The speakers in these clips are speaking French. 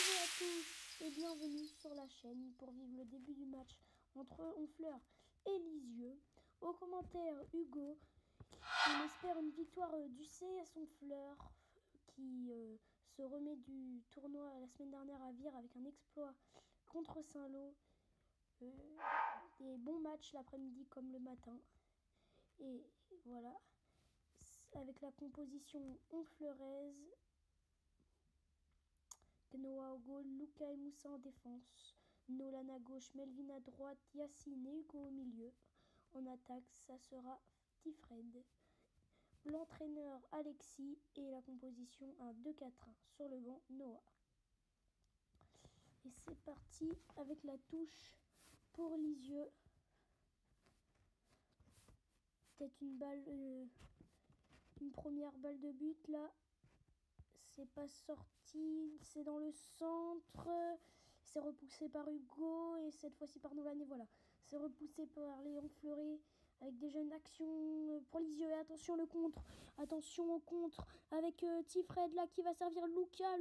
Bonjour à tous et bienvenue sur la chaîne pour vivre le début du match entre Honfleur et Lisieux. Au commentaire, Hugo, on espère une victoire du CS Honfleur qui se remet du tournoi la semaine dernière à Vire avec un exploit contre Saint-Lô. Des bons matchs l'après-midi comme le matin. Et voilà, avec la composition honfleuraise. Noah au goal, Luca et Moussa en défense, Nolan à gauche, Melvin à droite, Yacine et Hugo au milieu. En attaque, ça sera Tifred. L'entraîneur Alexis et la composition un 2-4-1 sur le banc Noah. Et c'est parti avec la touche pour Lisieux. Peut-être une balle, une première balle de but là. C'est pas sorti, c'est dans le centre, c'est repoussé par Hugo et cette fois-ci par Nolan et voilà. C'est repoussé par Léon Fleury avec des jeunes actions pour Lisieux et attention le contre, attention au contre avec Tifred là qui va servir Luca,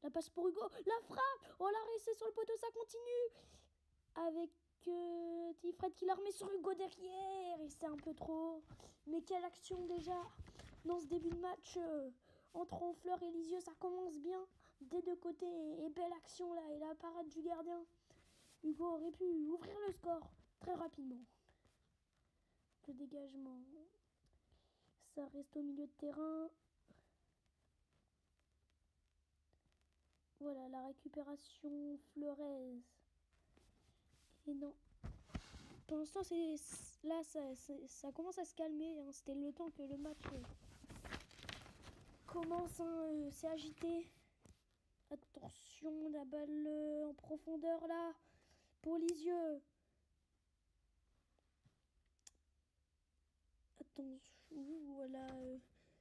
la passe pour Hugo, la frappe, oh l'arrêt c'est sur le poteau, ça continue avec Tifred qui la remet sur Hugo derrière et c'est un peu trop, mais quelle action déjà. Dans ce début de match, entre Honfleur et Lisieux, ça commence bien des deux côtés. Et belle action là, et la parade du gardien. Hugo aurait pu ouvrir le score très rapidement. Le dégagement, ça reste au milieu de terrain. Voilà, la récupération fleuraise. Et non. Pour l'instant, là, ça commence à se calmer. Hein. C'était le temps que le match... commence, c'est agité. Attention, la balle en profondeur là pour Lisieux. Attention, voilà.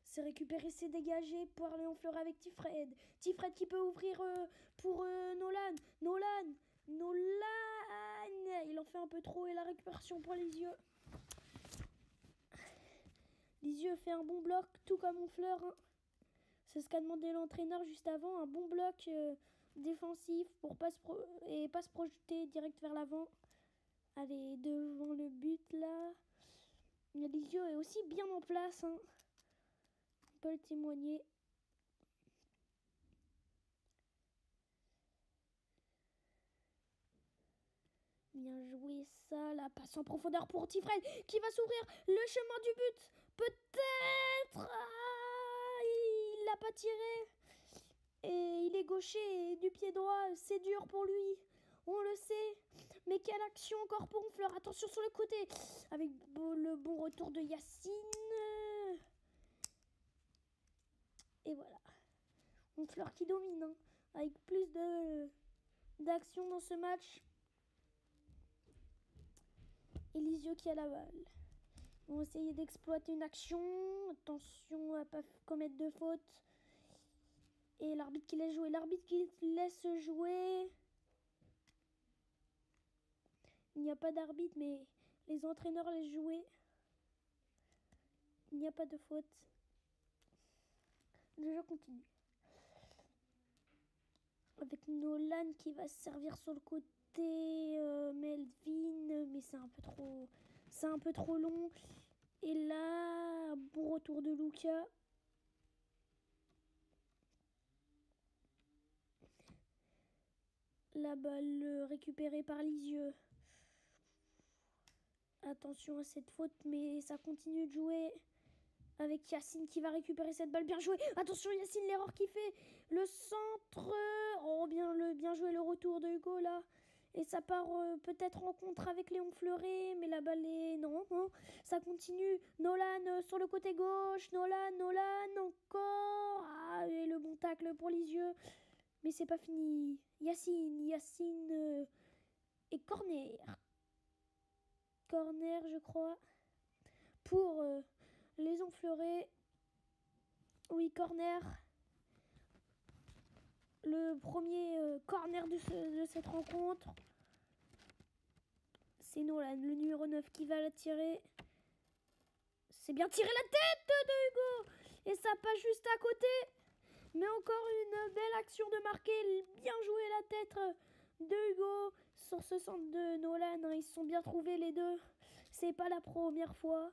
C'est récupéré, c'est dégagé pour Léon Fleur avec Tifred. Tifred qui peut ouvrir pour Nolan. Il en fait un peu trop et la récupération pour Lisieux. Lisieux fait un bon bloc, tout comme Honfleur. Hein. C'est ce qu'a demandé l'entraîneur juste avant, un bon bloc défensif pour pas se projeter direct vers l'avant. Allez, devant le but là. Lisieux est aussi bien en place. Hein. On peut le témoigner. Bien joué ça, la passe en profondeur pour Tifred qui va s'ouvrir le chemin du but. Peut-être il l'a pas tiré. Et il est gaucher et du pied droit, c'est dur pour lui. On le sait. Mais quelle action encore pour Honfleur. Attention sur le côté. Avec le bon retour de Yacine. Et voilà. Honfleur qui domine. Hein, avec plus d'action dans ce match. Et Lisieux qui a la balle. On va essayer d'exploiter une action. Attention à ne pas commettre de faute. Et l'arbitre qui laisse jouer. L'arbitre qui laisse jouer. Il n'y a pas d'arbitre, mais les entraîneurs laissent jouer. Il n'y a pas de faute. Le jeu continue. Avec Nolan qui va se servir sur le côté. Melvin, mais c'est un peu trop long. Et là, bon retour de Luca. La balle récupérée par Lisieux. Attention à cette faute, mais ça continue de jouer. Avec Yacine qui va récupérer cette balle. Bien joué. Attention Yacine, l'erreur qu'il fait. Le centre. Oh, bien joué le retour de Hugo là. Et ça part peut-être en contre avec Léon Fleury. Mais la balle est... Non. Ça continue. Nolan sur le côté gauche. Nolan encore. Ah, et le bon tacle pour Lisieux. Mais c'est pas fini. Yacine et corner. Corner, je crois. Pour les Honfleurés. Oui, corner. Le premier corner de cette rencontre. C'est Nolan, le numéro 9, qui va la tirer. C'est bien tiré la tête de Hugo. Et ça passe juste à côté. Mais encore une belle action de marquer. Bien joué la tête de Hugo sur ce centre de Nolan. Hein. Ils se sont bien trouvés les deux. C'est pas la première fois.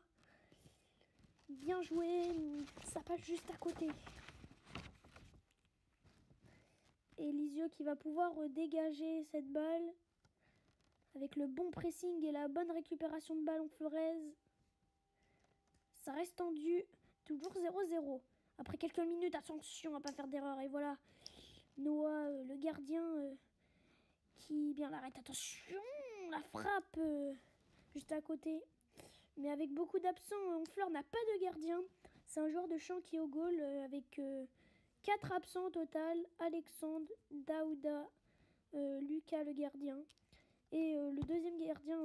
Bien joué. Ça passe juste à côté. Et Lisieux qui va pouvoir dégager cette balle avec le bon pressing et la bonne récupération de ballon Flores. Ça reste tendu, toujours 0-0. Après quelques minutes, attention à pas faire d'erreur. Et voilà, Noah, le gardien, qui bien l'arrête. Attention, la frappe juste à côté. Mais avec beaucoup d'absents, Honfleur n'a pas de gardien. C'est un joueur de champ qui est au goal avec 4 absents au total. Alexandre, Daouda, Lucas le gardien. Et le deuxième gardien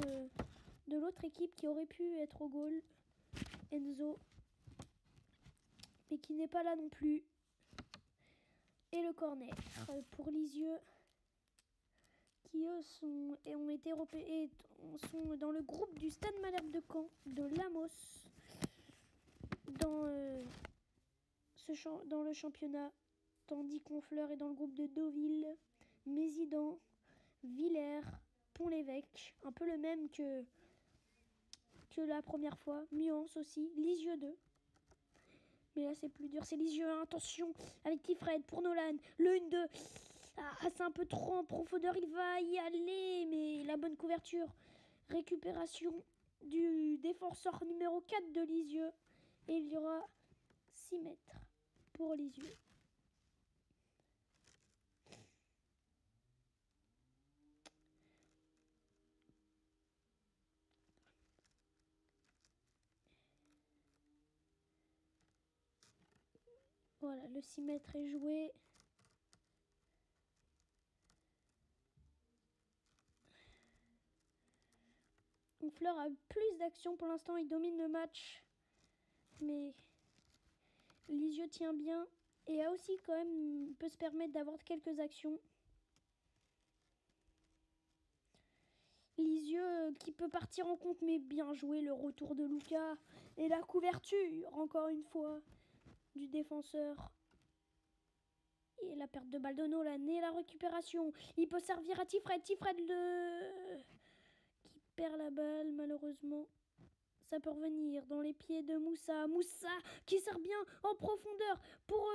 de l'autre équipe qui aurait pu être au goal, Enzo, mais qui n'est pas là non plus. Et le corner pour Lisieux, qui eux sont dans le groupe du Stade Malherbe de Caen, de Lamos, dans le championnat, tandis qu'Honfleur est dans le groupe de Deauville, Mézidan, Villers, Pont-l'Évêque, un peu le même que la première fois. Muance aussi, Lisieux 2. Mais là c'est plus dur, c'est Lisieux 1, attention, avec Tifred pour Nolan, le 1-2. Ah, c'est un peu trop en profondeur, il va y aller, mais la bonne couverture. Récupération du défenseur numéro 4 de Lisieux. Et il y aura 6 mètres pour Lisieux. Voilà, le 6 mètres est joué. Honfleur a plus d'action pour l'instant, il domine le match. Mais Lisieux tient bien et a aussi quand même peut se permettre d'avoir quelques actions. Lisieux qui peut partir en compte, mais bien joué le retour de Lucas et la couverture encore une fois du défenseur. Et la perte de balle de Nolan et la récupération. Il peut servir à Tifred. Tifred qui perd la balle malheureusement. Ça peut revenir dans les pieds de Moussa. Moussa qui sert bien en profondeur pour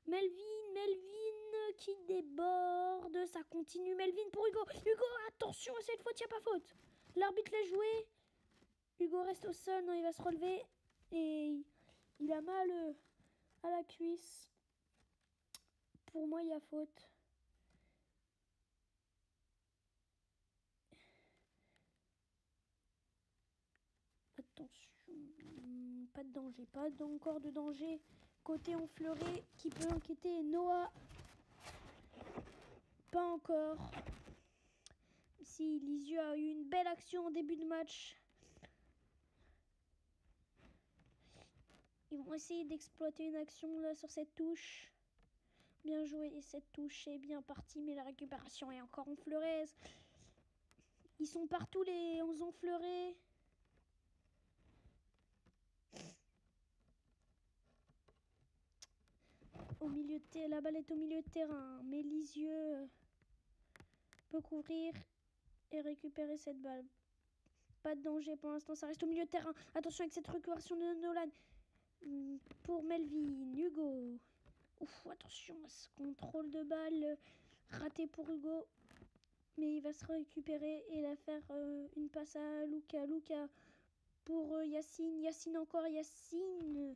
Melvin. Melvin qui déborde. Ça continue. Melvin pour Hugo. Hugo, attention à cette faute, il n'y a pas faute. L'arbitre l'a joué. Hugo reste au sol. Non, il va se relever. Et il a mal à la cuisse. Pour moi, il y a faute. Attention, pas de danger, pas encore de danger. Côté Honfleuré qui peut inquiéter Noah. Pas encore. Si Lisieux a eu une belle action en début de match. Ils vont essayer d'exploiter une action là sur cette touche. Bien joué, et cette touche est bien partie, mais la récupération est encore Honfleureuse. Ils sont partout les Honfleurés. Au milieu de la balle est au milieu de terrain, mais Lisieux peut couvrir et récupérer cette balle. Pas de danger pour l'instant, ça reste au milieu de terrain. Attention avec cette récupération de Nolan pour Melvin. Hugo. Ouf, attention à ce contrôle de balle raté pour Hugo. Mais il va se récupérer et la faire une passe à Lucas. Lucas pour Yacine. Yacine encore, Yacine.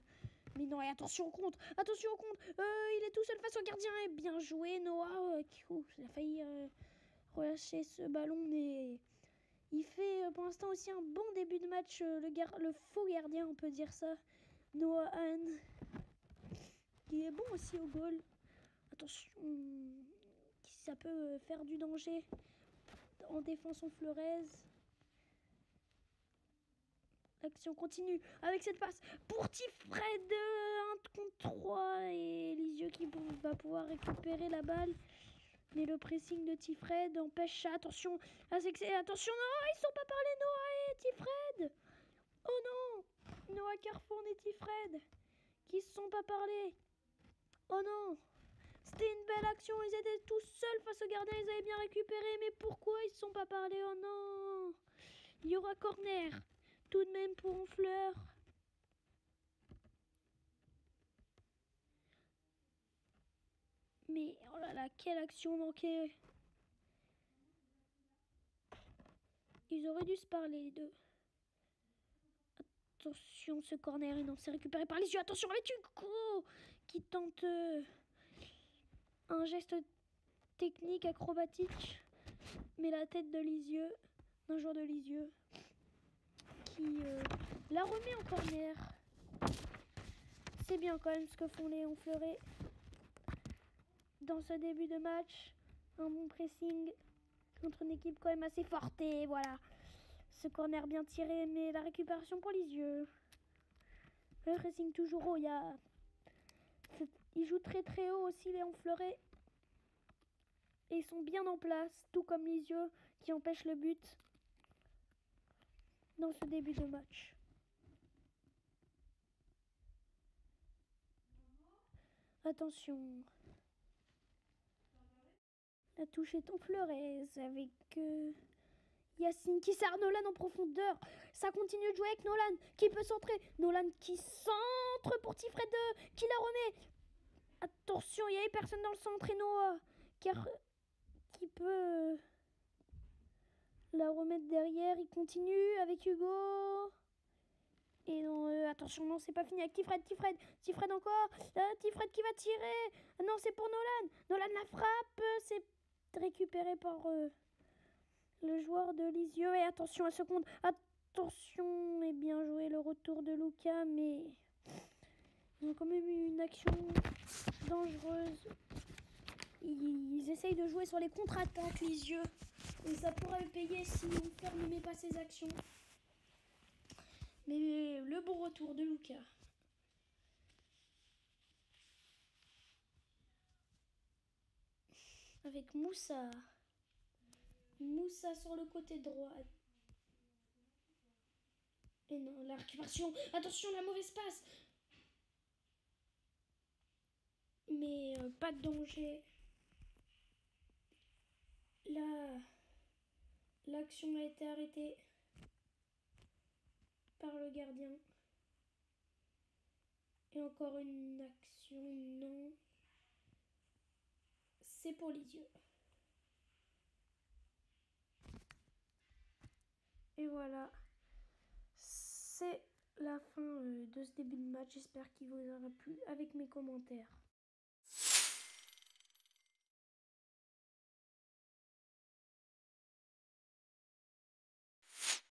Mais non, et attention au compte. Attention au compte. Il est tout seul face au gardien. Et bien joué, Noah. Il a failli relâcher ce ballon. Mais il fait pour l'instant aussi un bon début de match. Le faux gardien, on peut dire ça. Noah Anne. Qui est bon aussi au goal. Attention. Ça peut faire du danger en défense Honfleureuse. L'action continue avec cette passe pour Tifred, 1 contre 3 et Lisieux qui va pouvoir récupérer la balle. Mais le pressing de Tifred empêche ça. Attention, attention, non, ils sont pas parlé Noah et Tifred. Oh non, Noah Carfon et Tifred qui se sont pas parlé. Oh non, C'était une belle action. Ils étaient tous seuls face au gardien. Ils avaient bien récupéré. Mais pourquoi ils ne se sont pas parlé? Oh non! Il y aura corner. Tout de même pour Honfleur. Mais oh là là, quelle action manquée. Ils auraient dû se parler les deux. Attention, ce corner, et non, c'est récupéré par les yeux. Attention avec Hugo qui tente un geste technique, acrobatique. Mais la tête de Lisieux, d'un joueur de Lisieux, qui la remet en corner. C'est bien quand même ce que font les Honfleurais dans ce début de match. Un bon pressing contre une équipe quand même assez forte. Et voilà, ce corner bien tiré, mais la récupération pour Lisieux. Le pressing toujours haut. Ils jouent très très haut aussi les Honfleurais. Et ils sont bien en place, tout comme Lisieux qui empêche le but dans ce début de match. Attention. La touche est honfleuraise avec Yacine qui sert Nolan en profondeur. Ça continue de jouer avec Nolan qui peut centrer. Nolan qui centre pour Tifred qui la remet. Attention, il n'y avait personne dans le centre et Noah qui peut la remettre derrière. Il continue avec Hugo. Et non, attention, non, c'est pas fini avec Tifred encore. Tifred qui va tirer. Non, c'est pour Nolan. Nolan la frappe. C'est récupéré par le joueur de Lisieux. Et attention à seconde. Attention, et bien joué le retour de Lucas. Mais ils ont quand même eu une action dangereuse. Ils essayent de jouer sur les contre-attaques, Lisieux. Et ça pourrait payer si on ne met pas ses actions. Mais le bon retour de Lucas. Avec Moussa. Moussa sur le côté droit. Et non, la récupération. Attention, la mauvaise passe. Mais pas de danger. L'action a été arrêtée par le gardien. Et encore une action, non. C'est pour Lisieux. Et voilà. C'est la fin de ce début de match. J'espère qu'il vous aura plu avec mes commentaires.